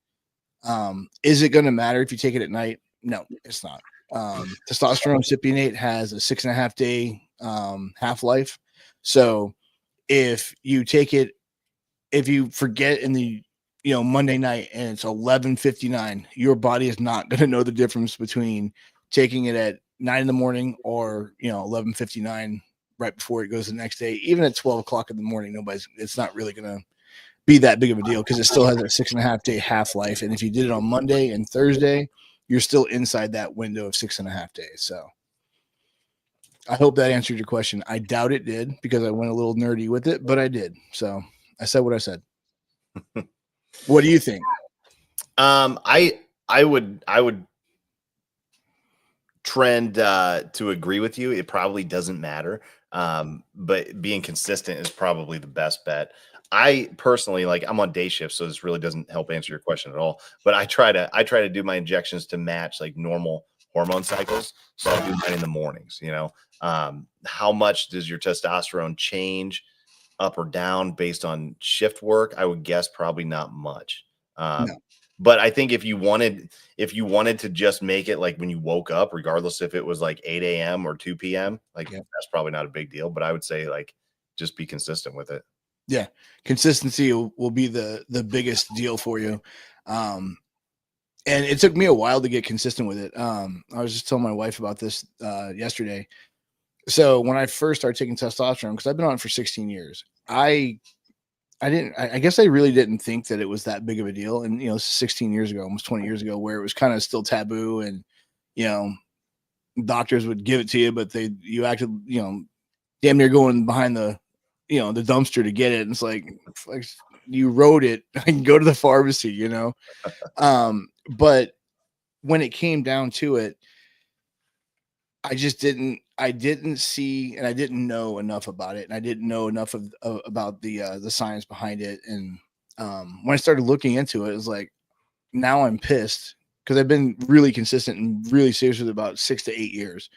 Is it going to matter if you take it at night? No, it's not. Testosterone cypionate has a 6.5 day half-life. So if you take it, if you forget in the, you know, Monday night and it's 11:59, your body is not going to know the difference between taking it at 9 in the morning or, you know, 11:59 right before it goes the next day. Even at 12 o'clock in the morning, it's not really going to be that big of a deal because it still has a 6.5 day half-life. And if you did it on Monday and Thursday, you're still inside that window of 6.5 days. So I hope that answered your question. I doubt it did because I went a little nerdy with it, but I did. So I said what I said. What do you think? I would trend to agree with you. It probably doesn't matter. But being consistent is probably the best bet. I personally, like, I'm on day shift, so this really doesn't help answer your question at all. But I try to do my injections to match like normal hormone cycles. So I do mine in the mornings, how much does your testosterone change up or down based on shift work? I would guess probably not much. No. But I think if you wanted to just make it like when you woke up, regardless if it was like 8 a.m. or 2 p.m., like Yeah. that's probably not a big deal. But I would say like just be consistent with it. Yeah. Consistency will be the biggest deal for you. And it took me a while to get consistent with it. I was just telling my wife about this yesterday. So when I first started taking testosterone, because I've been on it for 16 years, I guess I really didn't think that it was that big of a deal. And 16 years ago, almost 20 years ago, where it was kind of still taboo, and doctors would give it to you, but you acted, damn near going behind the dumpster to get it. And it's like you wrote it, I can go to the pharmacy, but when it came down to it, I didn't see, and I didn't know enough about it. And I didn't know enough about the science behind it. And when I started looking into it, it was like, now I'm pissed because I've been really consistent and really serious with it about 6 to 8 years.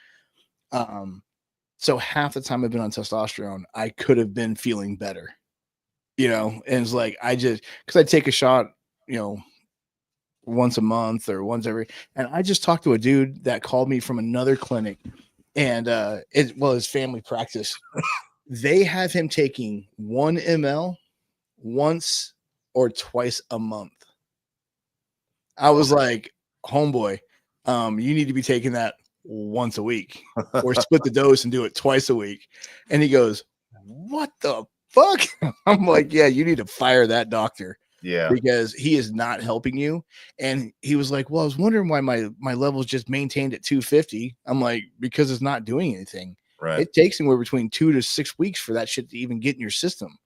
So half the time I've been on testosterone, I could have been feeling better, and it's like, because I take a shot, once a month or once every, and I just talked to a dude that called me from another clinic, and his family practice. They have him taking 1 ml once or twice a month. I was like, homeboy, you need to be taking that once a week, or split the dose and do it twice a week. And he goes, what the fuck? I'm like, yeah, you need to fire that doctor. Yeah. Because he is not helping you. And he was like, well, I was wondering why my levels just maintained at 250. I'm like, because it's not doing anything. Right. It takes anywhere between 2 to 6 weeks for that shit to even get in your system.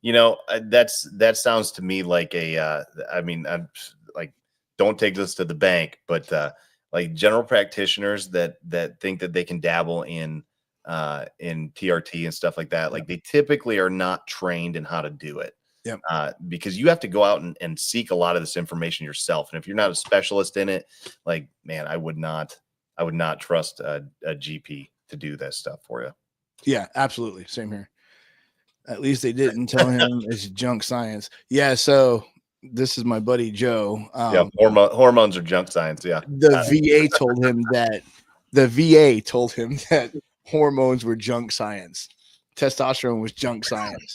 That sounds to me like I'm like, don't take this to the bank, but like general practitioners that think that they can dabble in TRT and stuff like that, like they typically are not trained in how to do it. Yep. Because you have to go out and seek a lot of this information yourself. And if you're not a specialist in it, like, man, I would not trust a GP to do that stuff for you. Yeah, absolutely. Same here. At least they didn't tell him it's junk science. Yeah. So this is my buddy Joe. Yeah, hormones are junk science. Yeah. The VA told him that hormones were junk science. Testosterone was junk science.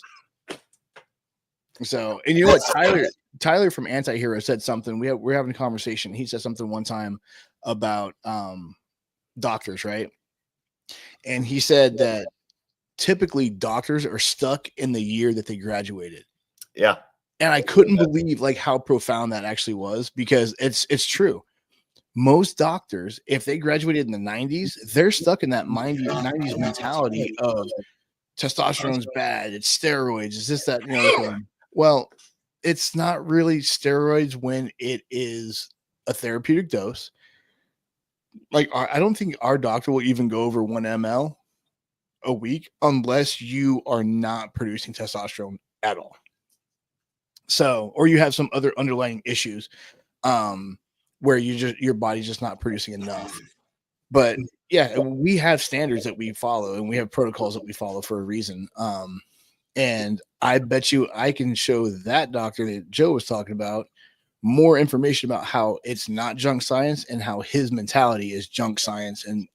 So, and you know what, Tyler from Anti-Hero said something. We're having a conversation. He said something one time about doctors, right? And he said that typically doctors are stuck in the year that they graduated. Yeah. And I couldn't believe like how profound that actually was, because it's true. Most doctors, if they graduated in the 90s, they're stuck in that 90s mentality of testosterone's bad, it's steroids, it's this, that, thing. Well, it's not really steroids when it is a therapeutic dose. Like, I don't think our doctor will even go over 1 ml a week unless you are not producing testosterone at all. So, or you have some other underlying issues where your body's just not producing enough. But yeah, we have standards that we follow, and we have protocols that we follow for a reason. And I bet you I can show that doctor that Joe was talking about more information about how it's not junk science and how his mentality is junk science. And,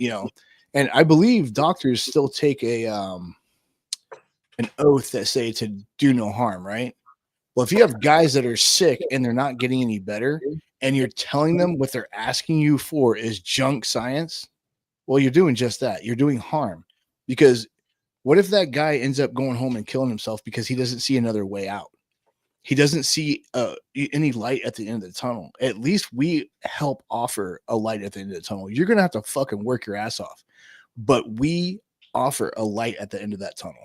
and I believe doctors still take an oath that say to do no harm, right? Well, if you have guys that are sick and they're not getting any better, and you're telling them what they're asking you for is junk science, well, you're doing just that. You're doing harm. Because what if that guy ends up going home and killing himself because he doesn't see another way out? He doesn't see any light at the end of the tunnel. At least we help offer a light at the end of the tunnel. You're going to have to fucking work your ass off. But we offer a light at the end of that tunnel.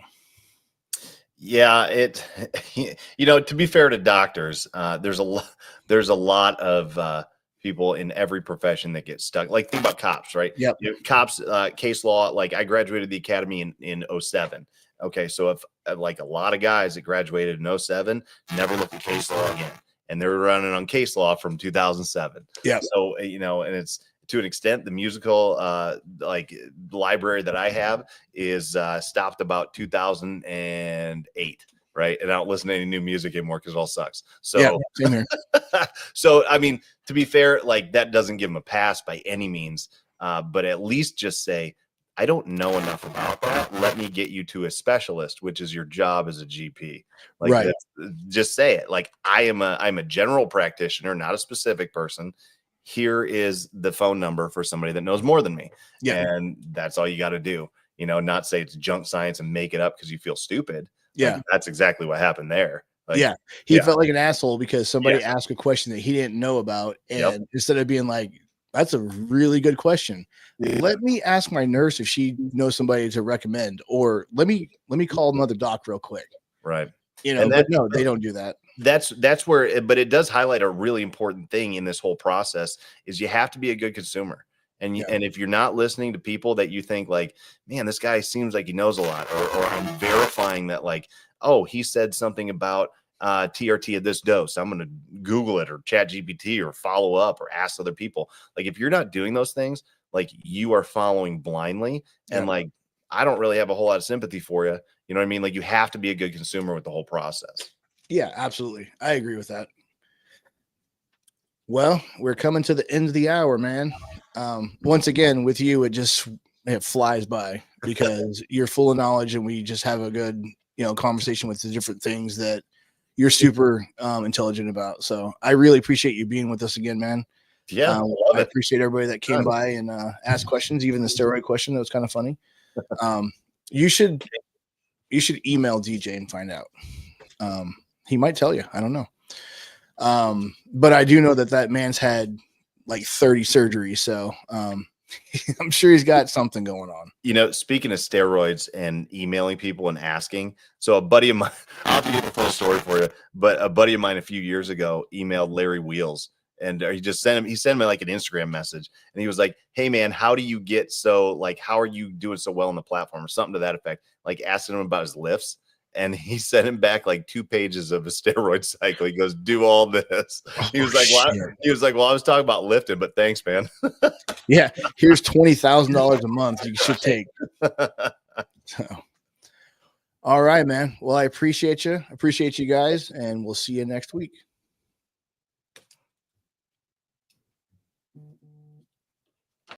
Yeah, to be fair to doctors, there's a lot of people in every profession that get stuck. Like, think about cops, right? Yep. Cops, case law. Like, I graduated the academy in 07. Okay, so if like a lot of guys that graduated in 07 never looked at case law again, and they're running on case law from 2007. Yeah. So and it's, to an extent, the musical like library that I have is stopped about 2008, right? And I don't listen to any new music anymore because it all sucks. So yeah, same here. so I mean, to be fair, like, that doesn't give them a pass by any means, but at least just say, I don't know enough about that. Let me get you to a specialist, which is your job as a GP. Like, Right. Just say it. Like, I'm a general practitioner, not a specific person. Here is the phone number for somebody that knows more than me. Yeah. And that's all you got to do. Not say it's junk science and make it up because you feel stupid. Yeah. Like, that's exactly what happened there. Like, yeah. He felt like an asshole because somebody Yeah. asked a question that he didn't know about. And Yep. instead of being like, that's a really good question, let me ask my nurse if she knows somebody to recommend, or let me call another doc real quick. Right. But no, they don't do that. That's where, but it does highlight a really important thing in this whole process is you have to be a good consumer. And and if you're not listening to people that you think like, man, this guy seems like he knows a lot, or I'm verifying that, like, oh, he said something about TRT at this dose, I'm going to Google it or chat GPT or follow up or ask other people. Like, if you're not doing those things, like, you are following blindly. And like, I don't really have a whole lot of sympathy for you. You know what I mean? Like, you have to be a good consumer with the whole process. Yeah, absolutely. I agree with that. Well, we're coming to the end of the hour, man. Once again, with you, it flies by because you're full of knowledge, and we just have a good, conversation with the different things that you're super intelligent about. So I really appreciate you being with us again, man. Yeah, I appreciate everybody that came by and asked questions, even the steroid question. That was kind of funny. You should email DJ and find out. He might tell you. I don't know. But I do know that man's had like 30 surgeries. So I'm sure he's got something going on. Speaking of steroids and emailing people and asking, so a buddy of mine, I'll have to get the full story for you, but a buddy of mine a few years ago emailed Larry Wheels, and he sent me like an Instagram message, and he was like, hey man, how are you doing so well on the platform, or something to that effect, like asking him about his lifts. And he sent him back like 2 pages of a steroid cycle. He goes, do all this. He was like, well, I was talking about lifting, but thanks, man. Yeah. Here's $20,000 a month you should take. So, all right, man. Well, I appreciate you. Appreciate you guys. And we'll see you next week.